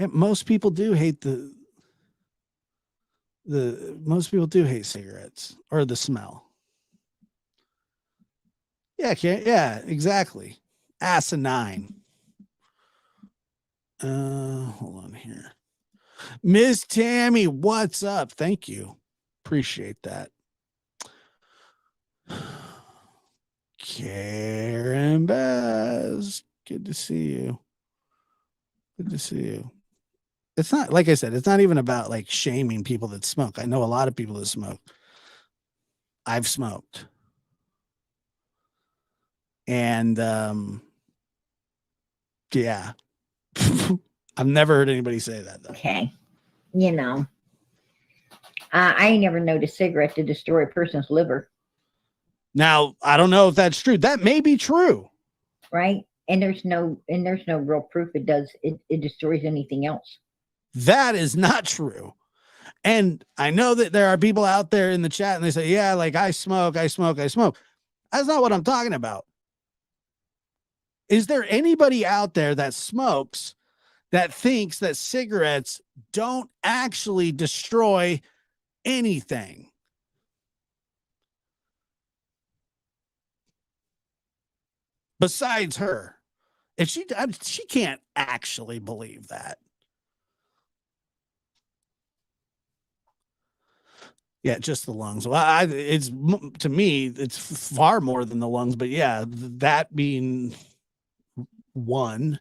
S3: And most people do hate most people do hate cigarettes or the smell. Yeah, exactly. Asinine. Hold on here. Miss Tammy, what's up? Thank you. appreciate that. Karen Bass, good to see you. Good to see you. It's not, like I said, it's not even about like shaming people that smoke. I know a lot of people that smoke. I've smoked. And yeah. I've never heard anybody say that though.
S6: Okay. You know, I ain't never known a cigarette to destroy a person's liver,
S3: Now, I don't know if that's true. That may be true.
S6: right? And there's no real proof it does. It destroys anything else.
S3: That is not true. And I know that there are people out there in the chat and they say, yeah, like I smoke. That's not what I'm talking about. Is there anybody out there that smokes that thinks that cigarettes don't actually destroy anything? Besides her. If she can't actually believe that. Yeah, just the lungs. Well, it's to me, it's far more than the lungs, but yeah, that being one.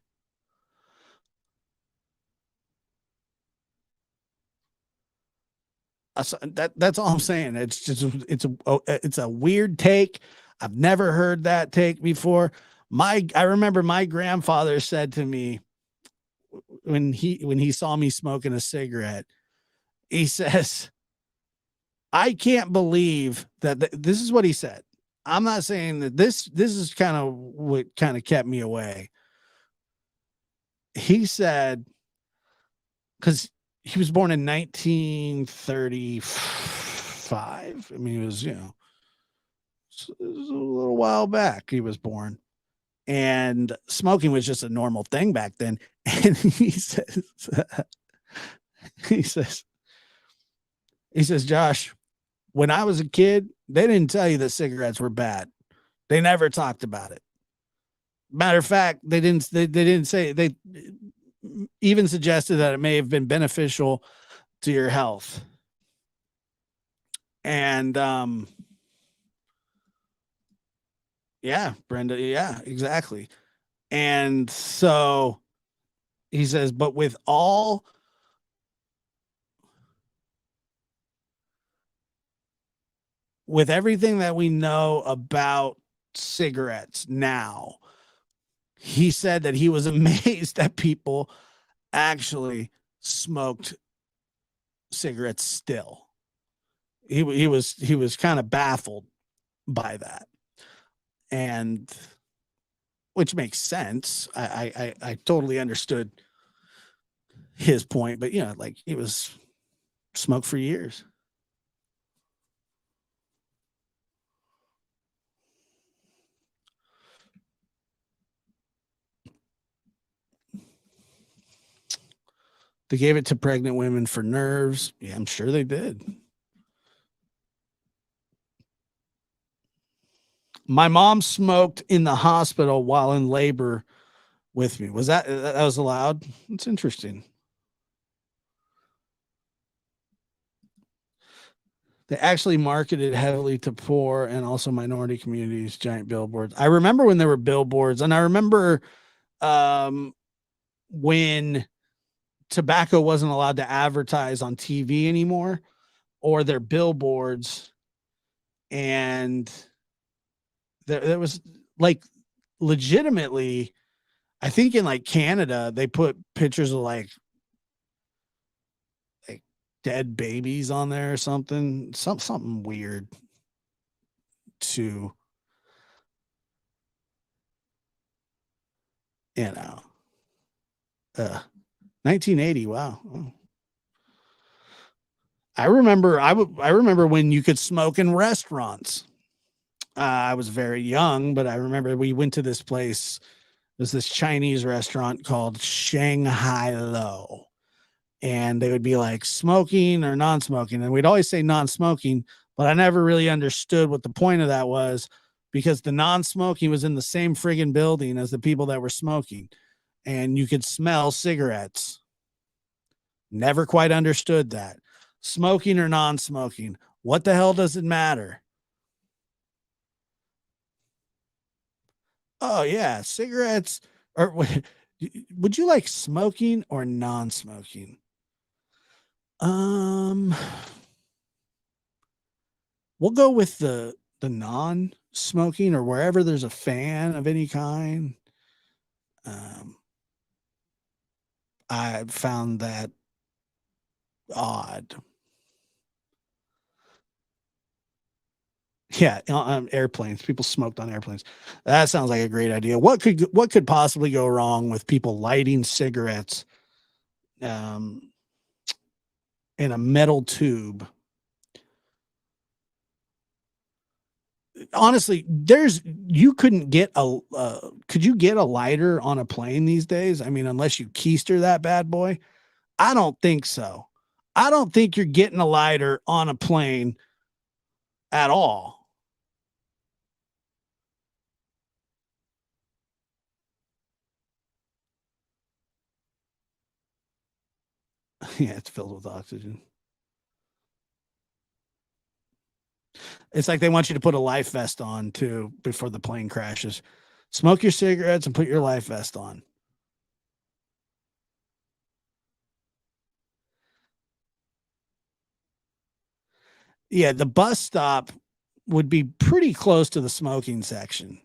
S3: That's all I'm saying. It's a weird take. I've never heard that take before. I remember my grandfather said to me when he saw me smoking a cigarette, he says, I can't believe that this is what he said. I'm not saying that this is kind of what kind of kept me away. He said, because he was born in 1935. I mean, he was, it was a little while back he was born. And smoking was just a normal thing back then. And he says, Josh, when I was a kid, they didn't tell you that cigarettes were bad. They never talked about it. Matter of fact, they didn't say, they even suggested that it may have been beneficial to your health. And, yeah, Brenda. Yeah, exactly. And so he says, but with everything that we know about cigarettes now, he said that he was amazed that people actually smoked cigarettes still. He was kind of baffled by that. And which makes sense. I totally understood his point, but like he was smoked for years. They gave it to pregnant women for nerves. Yeah, I'm sure they did. My mom smoked in the hospital while in labor with me. Was that was allowed? It's interesting. They actually marketed heavily to poor and also minority communities, giant billboards. I remember when there were billboards, and I remember when tobacco wasn't allowed to advertise on TV anymore or their billboards. And there was like legitimately, I think in like Canada, they put pictures of like dead babies on there or something weird to, 1980. Wow. Oh. I remember when you could smoke in restaurants. I was very young, but I remember we went to this place. There's this Chinese restaurant called Shanghai Lo. And they would be like smoking or non-smoking. And we'd always say non-smoking, but I never really understood what the point of that was, because the non-smoking was in the same friggin' building as the people that were smoking. And you could smell cigarettes. Never quite understood that. Smoking or non-smoking. What the hell does it matter? Oh yeah, cigarettes. Or would you like smoking or non-smoking? We'll go with the non-smoking, or wherever there's a fan of any kind. I found that odd. Yeah, airplanes. People smoked on airplanes. That sounds like a great idea. What could possibly go wrong with people lighting cigarettes in a metal tube? Honestly, you couldn't get could you get a lighter on a plane these days? I mean, unless you keister that bad boy. I don't think so. I don't think you're getting a lighter on a plane at all. Yeah, it's filled with oxygen. It's like they want you to put a life vest on too before the plane crashes. Smoke your cigarettes and put your life vest on. Yeah, the bus stop would be pretty close to the smoking section.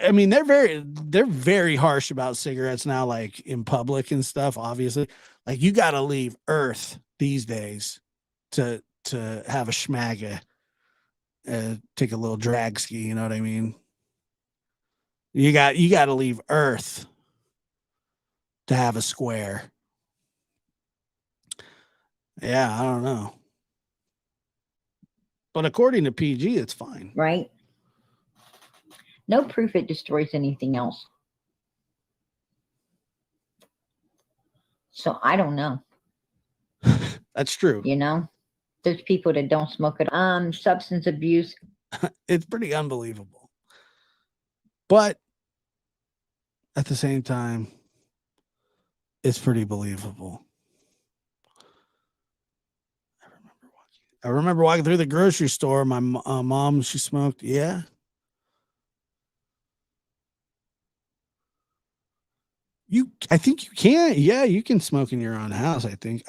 S3: I mean, they're very harsh about cigarettes now, like in public and stuff. Obviously, like you got to leave Earth these days to have a schmaga, take a little drag ski. You know what I mean? You got to leave Earth to have a square. Yeah, I don't know, but according to PG, it's fine.
S6: Right? No proof it destroys anything else. So I don't know.
S3: That's true.
S6: You know, there's people that don't smoke it. Substance abuse.
S3: It's pretty unbelievable, but at the same time, it's pretty believable. I remember walking through the grocery store. My mom, she smoked. Yeah. I think you can. Yeah, you can smoke in your own house. I think.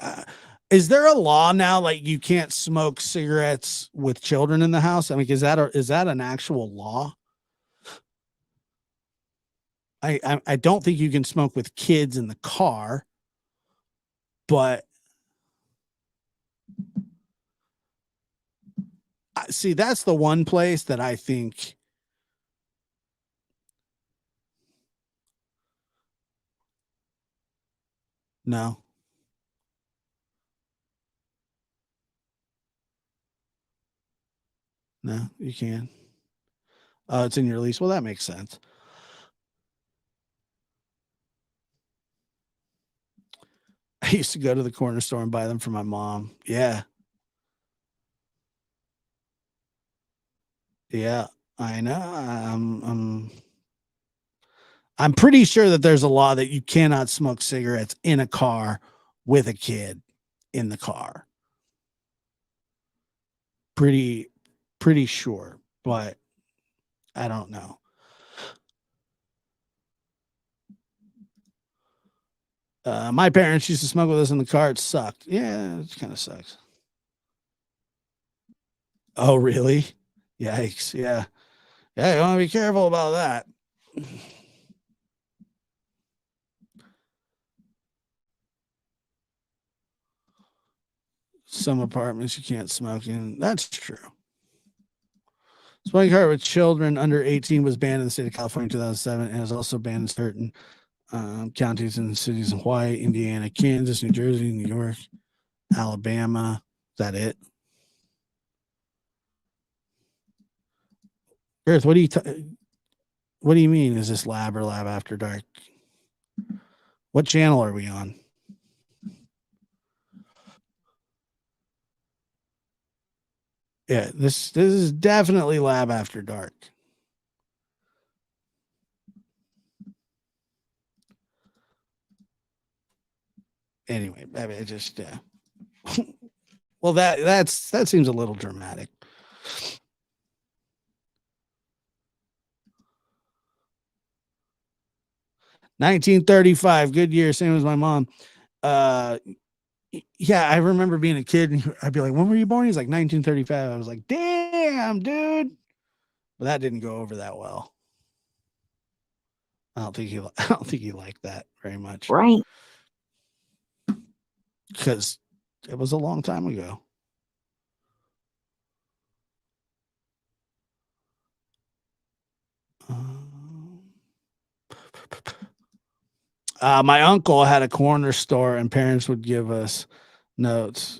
S3: Is there a law now like you can't smoke cigarettes with children in the house? I mean, is that an actual law? I don't think you can smoke with kids in the car, but see, that's the one place that I think. No. No, you can. It's in your lease. Well, that makes sense. I used to go to the corner store and buy them for my mom. Yeah. Yeah, I know. I'm pretty sure that there's a law that you cannot smoke cigarettes in a car with a kid in the car. Pretty sure, but I don't know. My parents used to smoke with us in the car. It sucked. Yeah, it kind of sucks. Oh, really? Yikes. Yeah. Yeah, you want to be careful about that. Some apartments you can't smoke in. That's true. Smoking car with children under 18 was banned in the state of California in 2007 and is also banned in certain counties and cities in Hawaii, Indiana, Kansas, New Jersey, New York, Alabama. Is that it? Earth, what do you mean? Is this Lab or Lab After Dark? What channel are we on? Yeah, this is definitely Lab After Dark. Anyway, I mean, it just Well, that seems a little dramatic. $1935, good year, same as my mom. Yeah, I remember being a kid, and I'd be like, "When were you born?" He's like, "1935." I was like, "Damn, dude!" But that didn't go over that well. I don't think he liked that very much,
S6: Right.
S3: because it was a long time ago. My uncle had a corner store, and parents would give us notes,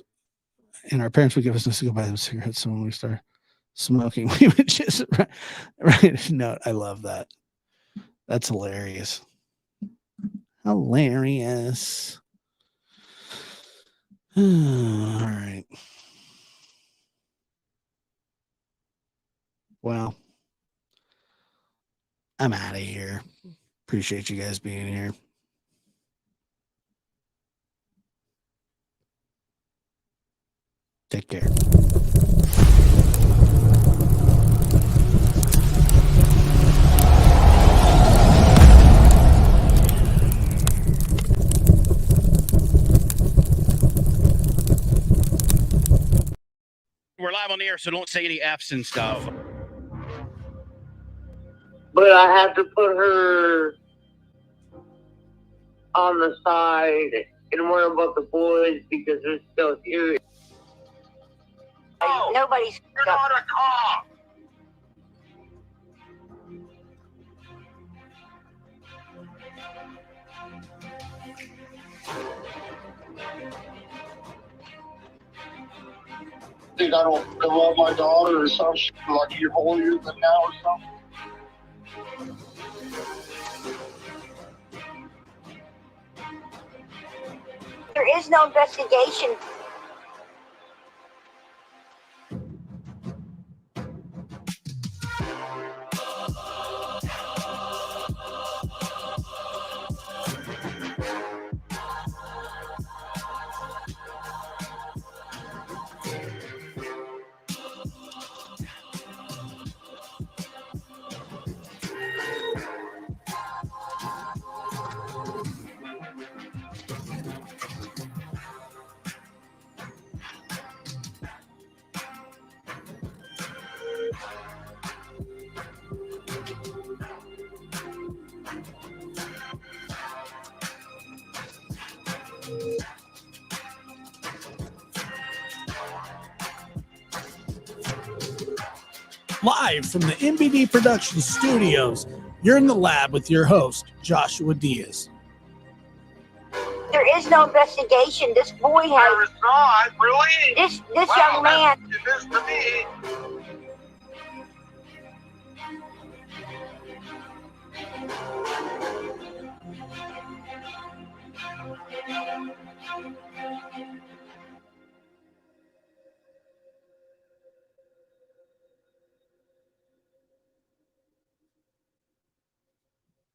S3: and our parents would give us notes to go buy them cigarettes. So when we start smoking, we would just write a note. I love that. That's hilarious. Hilarious. All right. Well, I'm out of here. Appreciate you guys being here. Take care.
S8: We're live on the air, so don't say any F's and stuff.
S2: But I have to put her on the side and worry about the boys because they're still here.
S1: Nobody's
S2: You're not a cop. Think I don't love my daughter or something, like you're holier than now or something.
S1: There is no investigation.
S3: Live from the MBD Production Studios, you're in the lab with your host, Joshua Diaz.
S1: There is no investigation. This boy has
S2: There is not, really?
S1: this
S2: Wow,
S1: young man.
S2: It is to me.